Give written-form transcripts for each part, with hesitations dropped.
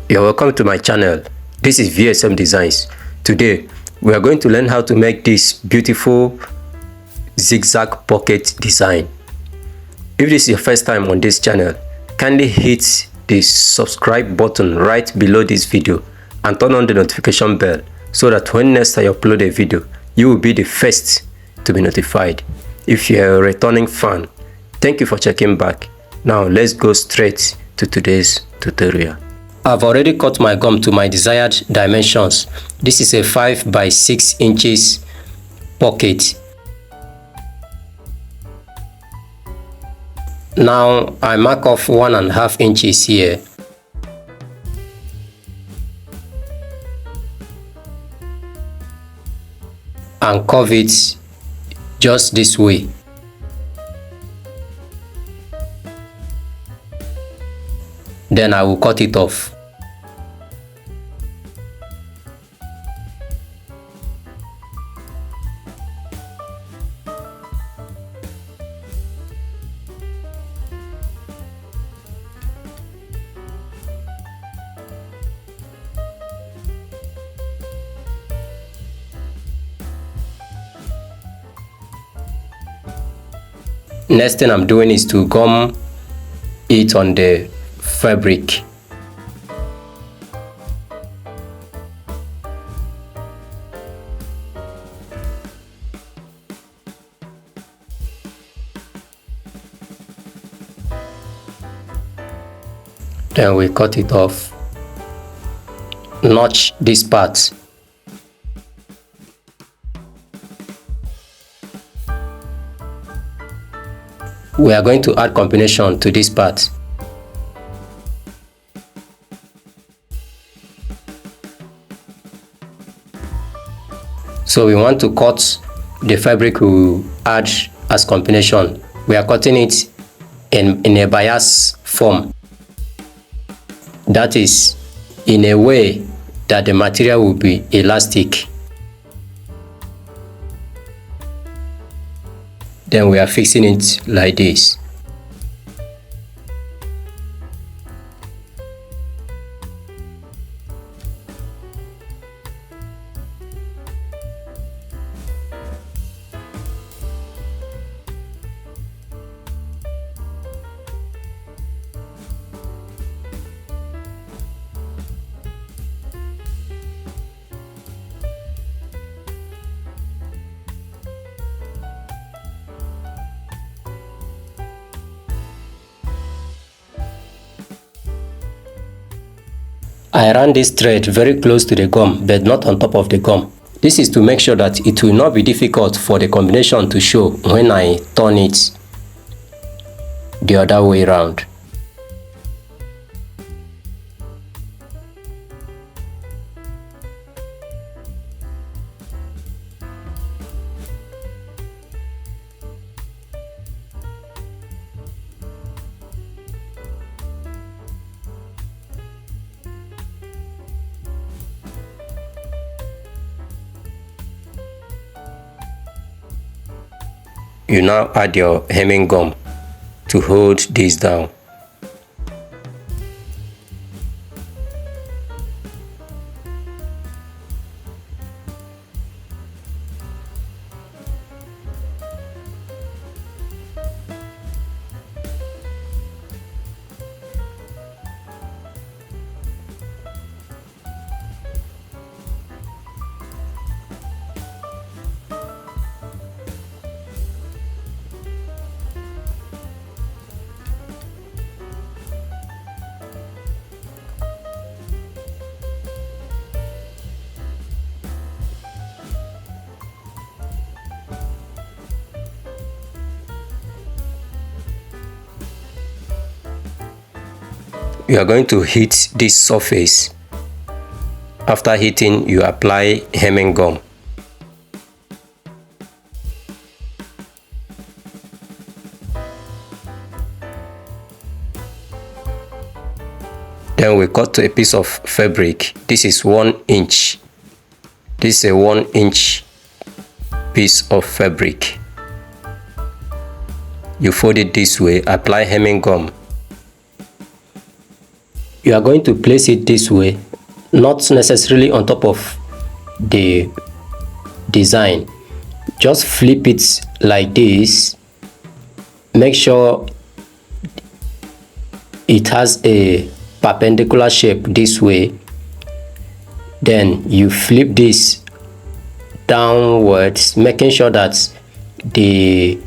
You're welcome to my channel. This is VsmDesigns. Today we are going to learn how to make this beautiful zigzag pocket design. If this is your first time on this channel, kindly hit the subscribe button right below this video and turn on the notification bell so that when next I upload a video, you will be the first to be notified. If you're a returning fan, thank you for checking back. Now let's go straight to today's tutorial. I've already cut my gum to my desired dimensions. This is a 5 by 6 inches pocket. Now I mark off 1.5 inches here. And curve it just this way. Then I will cut it off. Next thing I'm doing is to gum it on the fabric. Then we cut it off. Notch this part. We are going to add combination to this part. So we want to cut the fabric we will add as combination. We are cutting it in a bias form. That is, in a way that the material will be elastic. Then we are fixing it like this. I ran this thread very close to the gum, but not on top of the gum. This is to make sure that it will not be difficult for the combination to show when I turn it the other way around. You now add your hemming gum to hold this down. You are going to heat this surface. After heating, you apply hemming gum. Then we cut to a piece of fabric. This is 1 inch. This is a 1 inch piece of fabric. You fold it this way, apply hemming gum. you are going to place it this way, not necessarily on top of the design. Just flip it like this. Make sure it has a perpendicular shape this way. Then you flip this downwards, making sure that the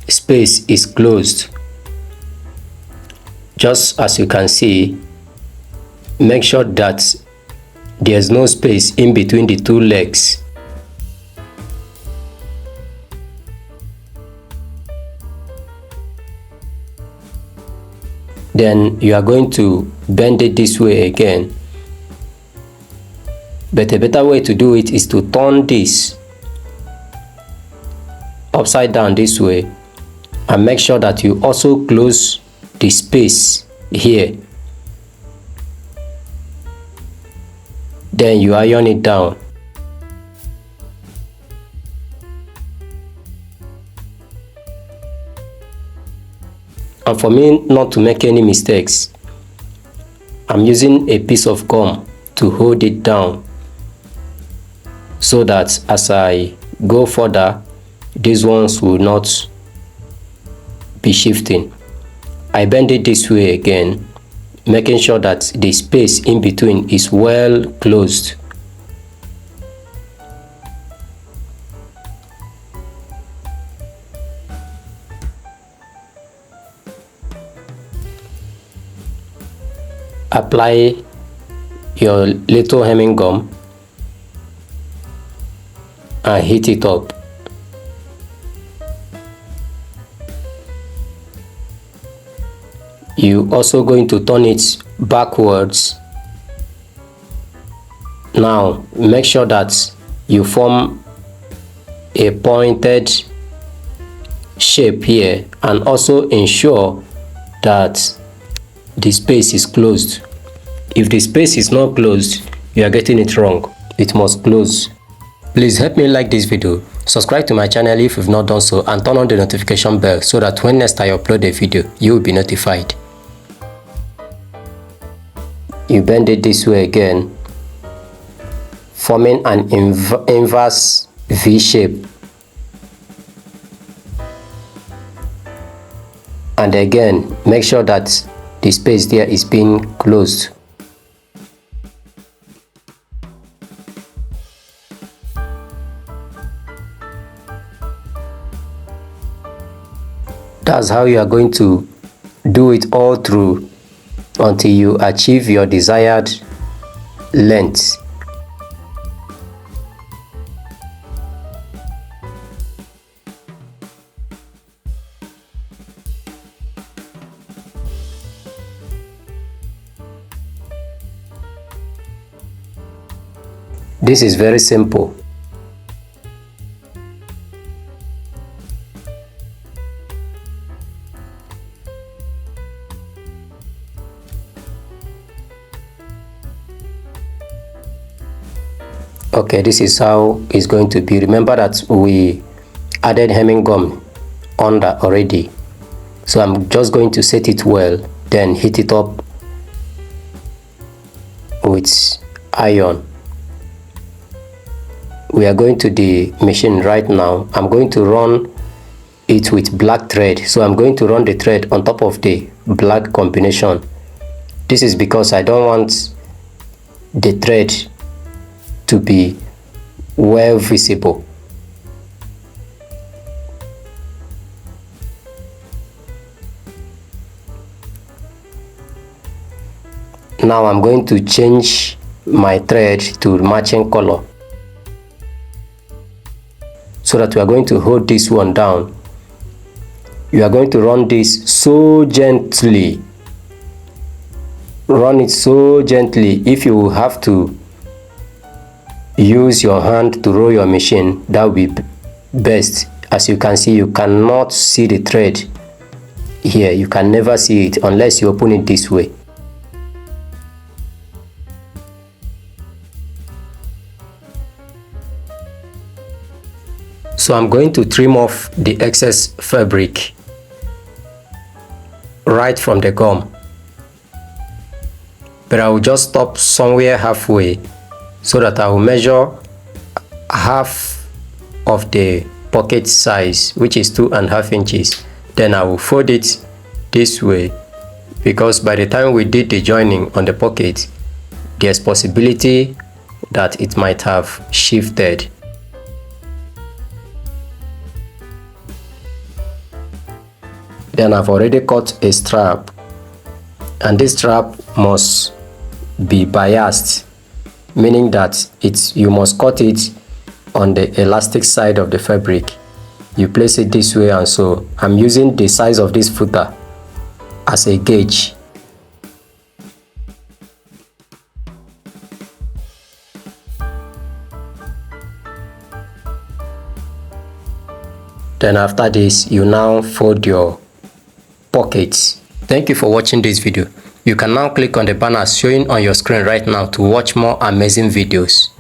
space is closed. Just as you can see, make sure that there's no space in between the two legs. Then you are going to bend it this way again. But a better way to do it is to turn this upside down this way, and make sure that you also close the space here. Then you iron it down. And for me not to make any mistakes, I'm using a piece of gum to hold it down, so that as I go further, these ones will not be shifting. I bend it this way again, making sure that the space in between is well closed. Apply your little hemming gum and heat it up. You also going to turn it backwards. Now make sure that you form a pointed shape here, and also ensure that the space is closed. If the space is not closed, you are getting it wrong. It must close. Please help me like this video, subscribe to my channel if you've not done so, and turn on the notification bell so that when next I upload a video, you will be notified. You bend it this way again, forming an inverse V shape. And again, make sure that the space there is being closed. That's how you are going to do it all through until you achieve your desired length. This is very simple. Okay, this is how it's going to be. Remember that we added hemming gum under already, so I'm just going to set it well, then heat it up with iron. We are going to the machine right now. I'm going to run it with black thread, so I'm going to run the thread on top of the black combination. This is because I don't want the thread to be well visible. Now I'm going to change my thread to matching color, so that we are going to hold this one down. You are going to run this so gently. Run it so gently. If you have to use your hand to roll your machine, that will be best. As you can see, you cannot see the thread here. You can never see it unless you open it this way. So I'm going to trim off the excess fabric right from the gum. but I will just stop somewhere halfway so that I will measure half of the pocket size, which is 2.5 inches. Then I will fold it this way, because by the time we did the joining on the pocket, there's possibility that it might have shifted. Then I've already cut a strap, and this strap must be biased, meaning that you must cut it on the elastic side of the fabric. You place it this way, and so I'm using the size of this footer as a gauge. Then after this, you now fold your pockets. Thank you for watching this video. You can now click on the banner showing on your screen right now to watch more amazing videos.